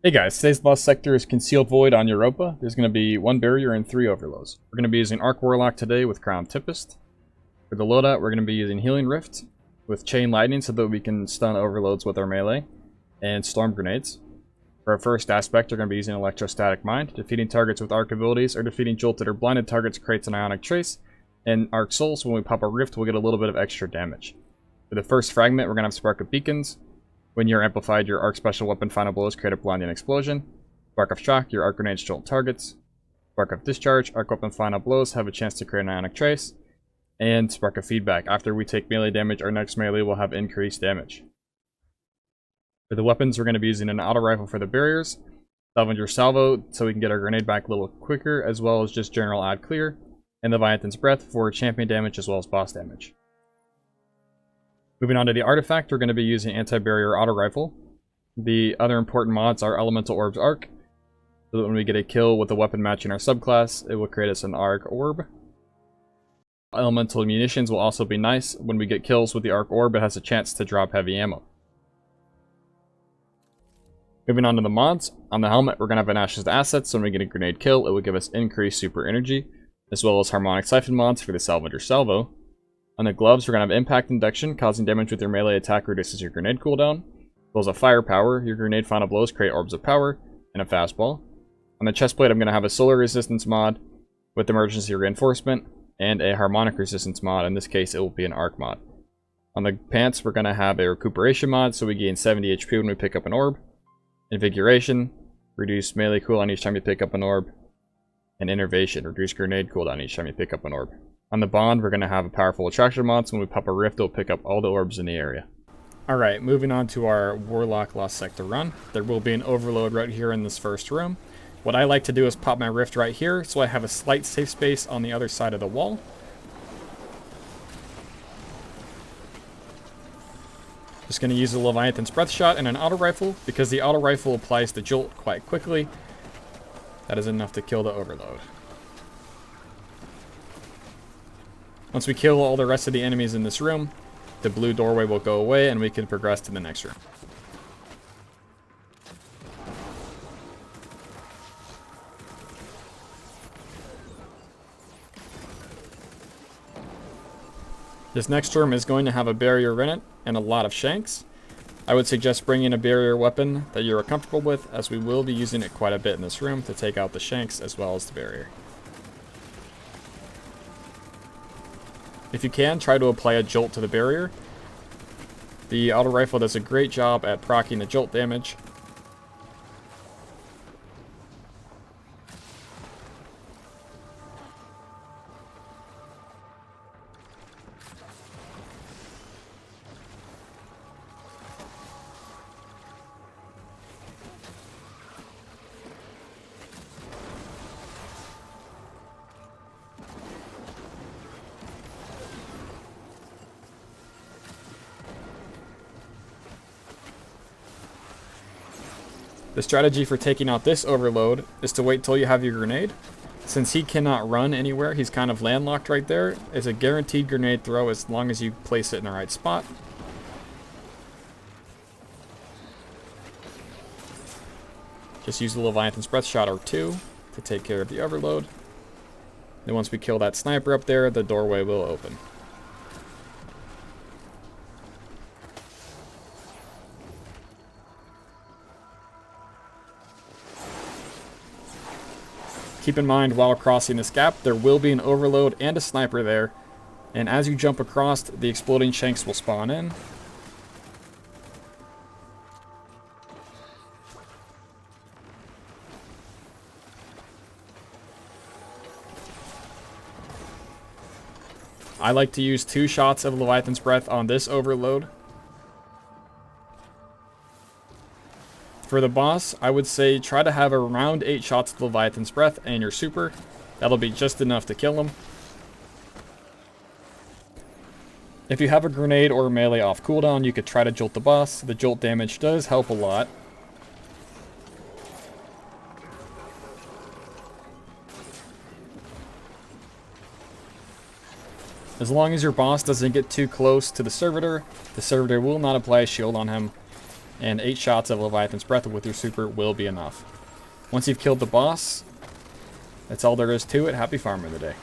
Hey guys, today's boss sector is Concealed Void on Europa. There's going to be 1 barrier and 3 overloads. We're going to be using Arc Warlock today with Crown Tempest. For the loadout, we're going to be using Healing Rift with Chain Lightning so that we can stun overloads with our melee, and Storm Grenades. For our first aspect, we're going to be using Electrostatic Mind. Defeating targets with Arc abilities or defeating jolted or blinded targets creates an Ionic Trace, and Arc Soul, so when we pop a Rift, we'll get a little bit of extra damage. For the first fragment, we're going to have Spark of Beacons. When you're amplified, your Arc Special Weapon Final Blows create a blinding explosion. Spark of Shock, your Arc Grenades jolt targets. Spark of Discharge, Arc Weapon Final Blows have a chance to create an Ionic Trace. And Spark of Feedback, after we take melee damage, our next melee will have increased damage. For the weapons, we're going to be using an auto rifle for the barriers, Salvager Salvo so we can get our grenade back a little quicker, as well as just general ad clear, and the Leviathan's Breath for champion damage as well as boss damage. Moving on to the artifact, we're going to be using Anti-Barrier Auto Rifle. The other important mods are Elemental Orb's Arc, so that when we get a kill with a weapon matching our subclass, it will create us an Arc Orb. Elemental Munitions will also be nice. When we get kills with the Arc Orb, it has a chance to drop heavy ammo. Moving on to the mods, on the helmet, we're going to have an Ashes to Assets, so when we get a grenade kill, it will give us increased super energy, as well as Harmonic Siphon mods for the Salvager Salvo. On the gloves, we're going to have Impact Induction, causing damage with your melee attack reduces your grenade cooldown. As well as a Firepower, your grenade final blows create orbs of power, and a fastball. On the chestplate, I'm going to have a Solar Resistance mod with Emergency Reinforcement, and a Harmonic Resistance mod. In this case, it will be an Arc mod. On the pants, we're going to have a Recuperation mod, so we gain 70 HP when we pick up an orb. Invigoration, reduce melee cooldown each time you pick up an orb. And Innervation, reduce grenade cooldown each time you pick up an orb. On the bond, we're going to have a powerful attraction mod, so when we pop a rift, it'll pick up all the orbs in the area. Alright, moving on to our Warlock Lost Sector run. There will be an overload right here in this first room. What I like to do is pop my rift right here, so I have a slight safe space on the other side of the wall. Just going to use the Leviathan's Breath Shot and an auto rifle, because the auto rifle applies the jolt quite quickly. That is enough to kill the overload. Once we kill all the rest of the enemies in this room, the blue doorway will go away and we can progress to the next room. This next room is going to have a barrier in it and a lot of shanks. I would suggest bringing a barrier weapon that you're comfortable with, as we will be using it quite a bit in this room to take out the shanks as well as the barrier. If you can, try to apply a jolt to the barrier. The auto rifle does a great job at proccing the jolt damage. The strategy for taking out this overload is to wait till you have your grenade. Since he cannot run anywhere, he's kind of landlocked right there. It's a guaranteed grenade throw as long as you place it in the right spot. Just use the Leviathan's Breath Shot or 2 to take care of the overload. Then once we kill that sniper up there, the doorway will open. Keep in mind, while crossing this gap, there will be an overload and a sniper there, and as you jump across, the exploding shanks will spawn in. I like to use 2 shots of Leviathan's Breath on this overload. For the boss, I would say try to have around 8 shots of Leviathan's Breath and your super. That'll be just enough to kill him. If you have a grenade or a melee off cooldown, you could try to jolt the boss. The jolt damage does help a lot. As long as your boss doesn't get too close to the servitor will not apply a shield on him. and 8 shots of Leviathan's Breath with your super will be enough. Once you've killed the boss, that's all there is to it. Happy farming today.